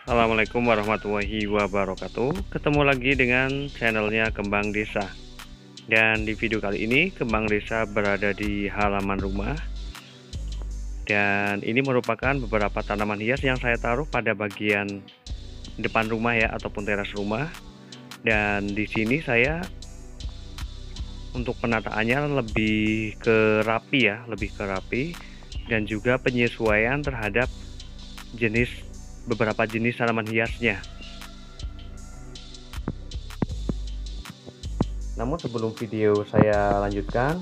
Assalamualaikum warahmatullahi wabarakatuh. Ketemu lagi dengan channelnya Kembang Desa. Dan di video kali ini Kembang Desa berada di halaman rumah. Dan ini merupakan beberapa tanaman hias yang saya taruh pada bagian depan rumah ya, ataupun teras rumah. Dan di sini saya untuk penataannya lebih ke rapi ya, dan juga penyesuaian terhadap beberapa jenis tanaman hiasnya. Namun sebelum video saya lanjutkan,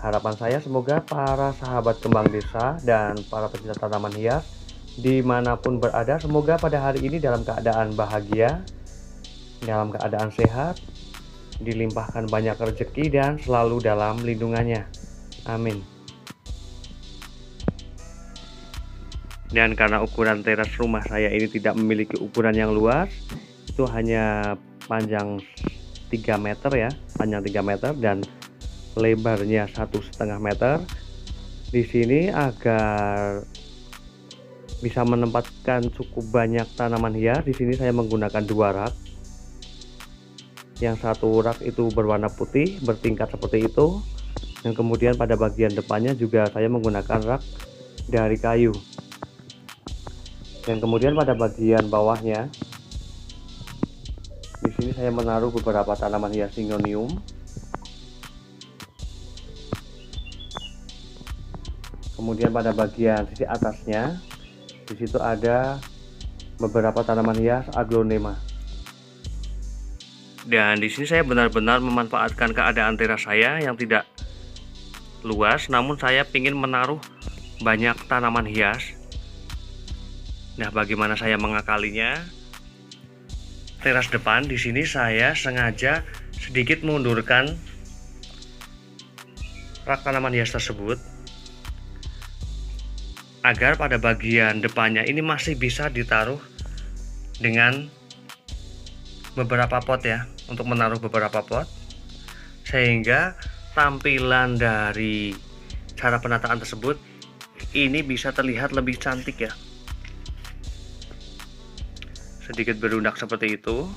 harapan saya semoga para sahabat kembang desa dan para pecinta tanaman hias dimanapun berada, semoga pada hari ini dalam keadaan bahagia, dalam keadaan sehat, dilimpahkan banyak rezeki dan selalu dalam lindungannya. Amin. Dan karena ukuran teras rumah saya ini tidak memiliki ukuran yang luas, itu hanya panjang 3 meter ya, panjang 3 meter dan lebarnya 1,5 meter. Di sini agar bisa menempatkan cukup banyak tanaman hias, di sini saya menggunakan 2 rak. Yang satu rak itu berwarna putih bertingkat seperti itu, dan kemudian pada bagian depannya juga saya menggunakan rak dari kayu. Dan kemudian pada bagian bawahnya, di sini saya menaruh beberapa tanaman hias Syngonium. Kemudian pada bagian sisi atasnya, di situ ada beberapa tanaman hias Aglonema. Dan di sini saya benar-benar memanfaatkan keadaan teras saya yang tidak luas, namun saya ingin menaruh banyak tanaman hias. Nah, bagaimana saya mengakalinya? Teras depan di sini saya sengaja sedikit mengundurkan rak tanaman hias tersebut agar pada bagian depannya ini masih bisa ditaruh dengan beberapa pot ya, untuk menaruh beberapa pot, sehingga tampilan dari cara penataan tersebut ini bisa terlihat lebih cantik ya. Sedikit berundak seperti itu.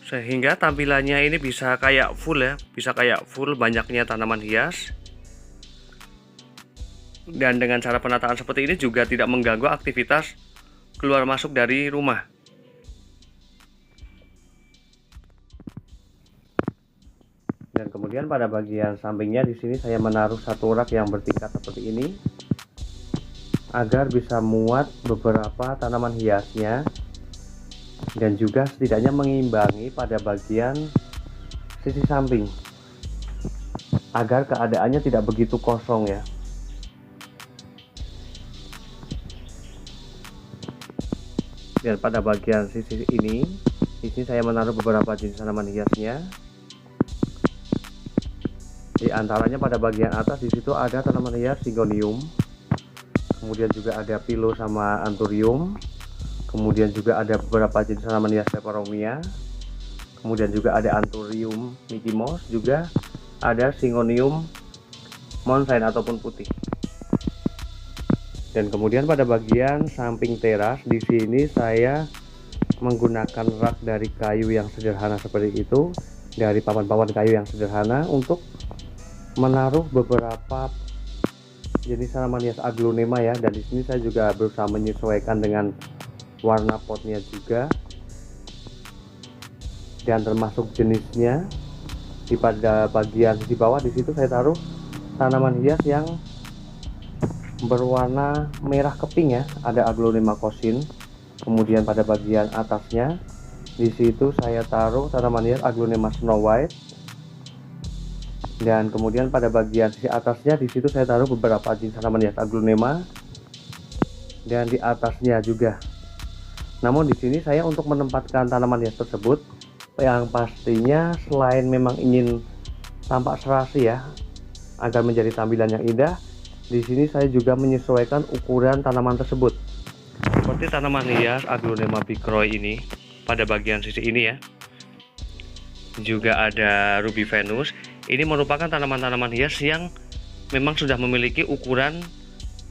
Sehingga tampilannya ini bisa kayak full ya, banyaknya tanaman hias. Dan dengan cara penataan seperti ini juga tidak mengganggu aktivitas keluar masuk dari rumah. Dan kemudian pada bagian sampingnya di sini saya menaruh satu rak yang bertingkat seperti ini, agar bisa muat beberapa tanaman hiasnya dan juga setidaknya mengimbangi pada bagian sisi samping agar keadaannya tidak begitu kosong ya. Dan pada bagian sisi ini, di sini saya menaruh beberapa jenis tanaman hiasnya. Di antaranya pada bagian atas di situ ada tanaman hias Syngonium. Kemudian juga ada Philo sama Anthurium. Kemudian juga ada beberapa jenis tanaman hias Peperomia. Kemudian juga ada Anthurium Mickey Mouse, juga ada Syngonium Moonshine ataupun putih. Dan kemudian pada bagian samping teras di sini saya menggunakan rak dari kayu yang sederhana seperti itu, dari papan-papan kayu yang sederhana untuk menaruh beberapa jenis tanaman hias Aglonema ya. Dan di sini saya juga berusaha menyesuaikan dengan warna potnya juga, dan termasuk jenisnya. Di pada bagian di bawah di situ saya taruh tanaman hias yang berwarna merah keping ya, ada Aglonema Cosin. Kemudian pada bagian atasnya di situ saya taruh tanaman hias Aglonema Snow White. Dan kemudian pada bagian sisi atasnya di situ saya taruh beberapa jenis tanaman hias Aglonema, dan di atasnya juga. Namun di sini saya untuk menempatkan tanaman hias tersebut, yang pastinya selain memang ingin tampak serasi ya, agar menjadi tampilan yang indah, di sini saya juga menyesuaikan ukuran tanaman tersebut. Seperti tanaman hias Aglonema Picroy ini pada bagian sisi ini ya. Juga ada Ruby Venus. Ini merupakan tanaman-tanaman hias yang memang sudah memiliki ukuran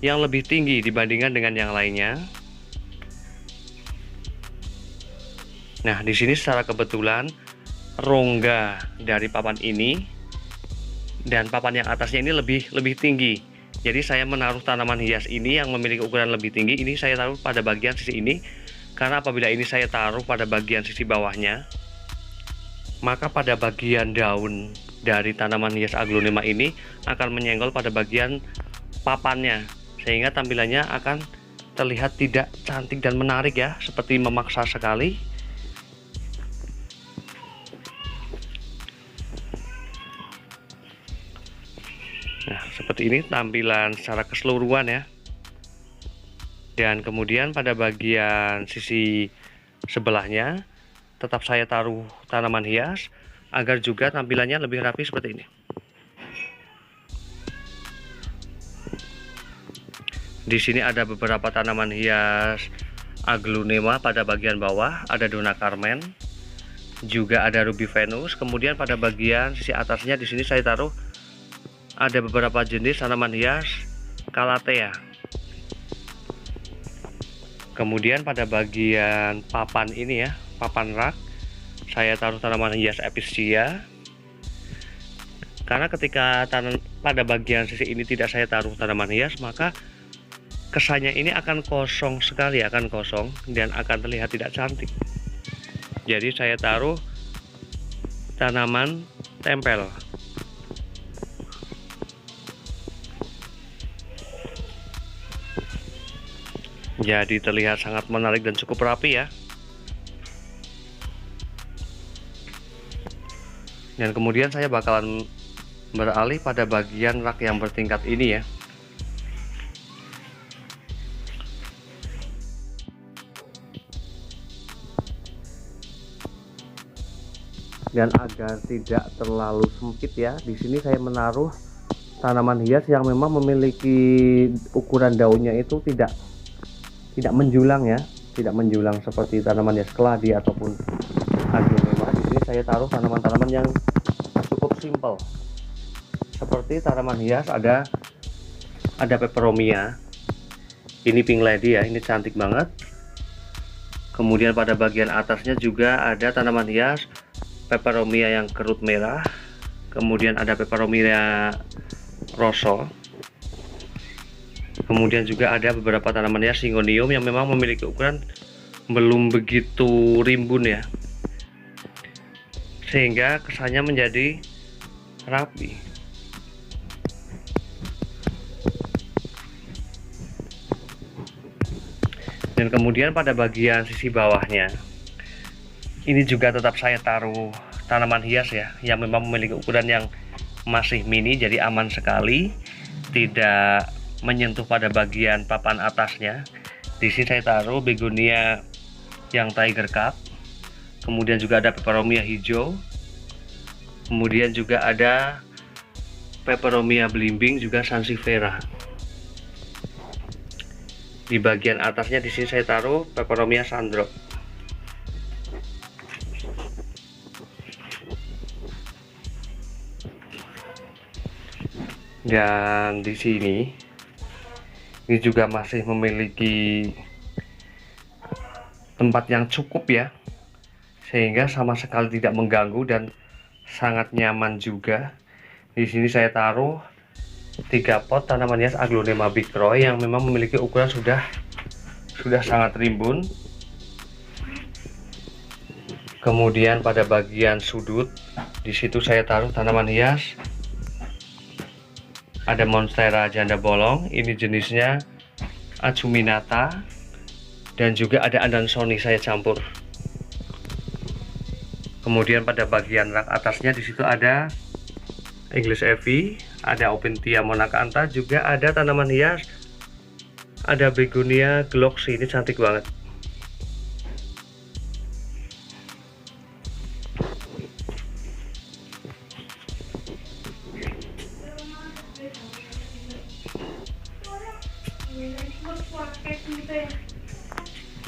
yang lebih tinggi dibandingkan dengan yang lainnya. Nah, di sini secara kebetulan rongga dari papan ini dan papan yang atasnya ini lebih tinggi. Jadi saya menaruh tanaman hias ini yang memiliki ukuran lebih tinggi, ini saya taruh pada bagian sisi ini, karena apabila ini saya taruh pada bagian sisi bawahnya, maka pada bagian daun dari tanaman hias aglonema ini akan menyenggol pada bagian papannya, sehingga tampilannya akan terlihat tidak cantik dan menarik ya, seperti memaksa sekali. Nah, seperti ini tampilan secara keseluruhan ya. Dan kemudian pada bagian sisi sebelahnya tetap saya taruh tanaman hias agar juga tampilannya lebih rapi seperti ini. Di sini ada beberapa tanaman hias aglonema pada bagian bawah, ada Dona Carmen, juga ada Ruby Venus. Kemudian pada bagian sisi atasnya di sini saya taruh ada beberapa jenis tanaman hias Calathea. Kemudian pada bagian papan ini ya, papan rak, saya taruh tanaman hias Epicea. Karena ketika pada bagian sisi ini tidak saya taruh tanaman hias, maka kesannya ini akan kosong sekali, akan kosong dan akan terlihat tidak cantik. Jadi saya taruh tanaman tempel. Jadi terlihat sangat menarik dan cukup rapi ya. Dan kemudian saya bakalan beralih pada bagian rak yang bertingkat ini ya. Dan agar tidak terlalu sempit ya, di sini saya menaruh tanaman hias yang memang memiliki ukuran daunnya itu tidak menjulang ya, tidak menjulang seperti tanaman hias keladi ataupun aglonema. Di sini saya taruh tanaman-tanaman yang cukup simpel, seperti tanaman hias ada peperomia. Ini pink lady ya, ini cantik banget. Kemudian pada bagian atasnya juga ada tanaman hias peperomia yang kerut merah. Kemudian ada peperomia rosso. Kemudian juga ada beberapa tanaman hias Syngonium yang memang memiliki ukuran belum begitu rimbun ya, sehingga kesannya menjadi rapi. Dan kemudian pada bagian sisi bawahnya ini juga tetap saya taruh tanaman hias ya, yang memang memiliki ukuran yang masih mini, jadi aman sekali, tidak menyentuh pada bagian papan atasnya. Di sini saya taruh begonia yang tiger cup, kemudian juga ada peperomia hijau, kemudian juga ada peperomia belimbing, juga sansevieria. Di bagian atasnya di sini saya taruh peperomia sandrop. Dan di sini ini juga masih memiliki tempat yang cukup ya, sehingga sama sekali tidak mengganggu dan sangat nyaman juga. Di sini saya taruh 3 pot tanaman hias aglonema Big Roy yang memang memiliki ukuran sudah sangat rimbun. Kemudian pada bagian sudut di situ saya taruh tanaman hias ada monstera janda bolong, ini jenisnya acuminata, dan juga ada Adansonii saya campur. Kemudian pada bagian rak atasnya di situ ada English Ivy, ada Opuntia monacantha, juga ada tanaman hias, ada begonia gloxy, ini cantik banget.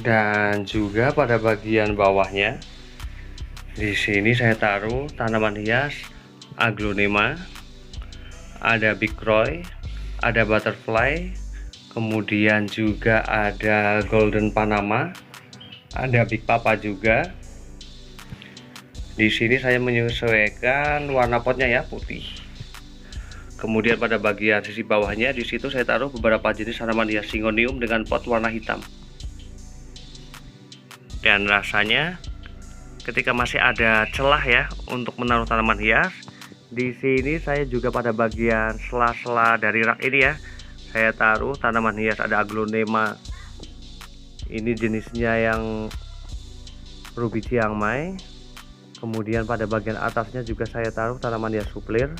Dan juga pada bagian bawahnya di sini saya taruh tanaman hias aglonema, ada Big Roy, ada butterfly, kemudian juga ada golden panama, ada big papa juga. Di sini saya menyesuaikan warna potnya ya, putih. Kemudian pada bagian sisi bawahnya di situ saya taruh beberapa jenis tanaman hias syngonium dengan pot warna hitam. Dan rasanya ketika masih ada celah ya untuk menaruh tanaman hias, di sini saya juga pada bagian sela-sela dari rak ini ya, saya taruh tanaman hias. Ada aglonema, ini jenisnya yang ruby Chiang Mai. Kemudian pada bagian atasnya juga saya taruh tanaman hias suplir.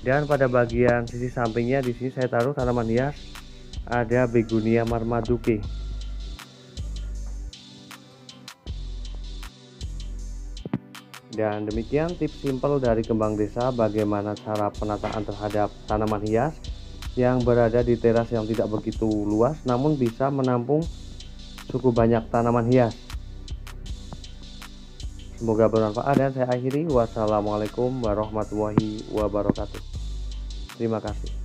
Dan pada bagian sisi sampingnya di sini saya taruh tanaman hias, ada begonia marmaduke. Dan demikian tips simpel dari Kembang Desa bagaimana cara penataan terhadap tanaman hias yang berada di teras yang tidak begitu luas namun bisa menampung cukup banyak tanaman hias. Semoga bermanfaat dan saya akhiri. Wassalamualaikum warahmatullahi wabarakatuh. Terima kasih.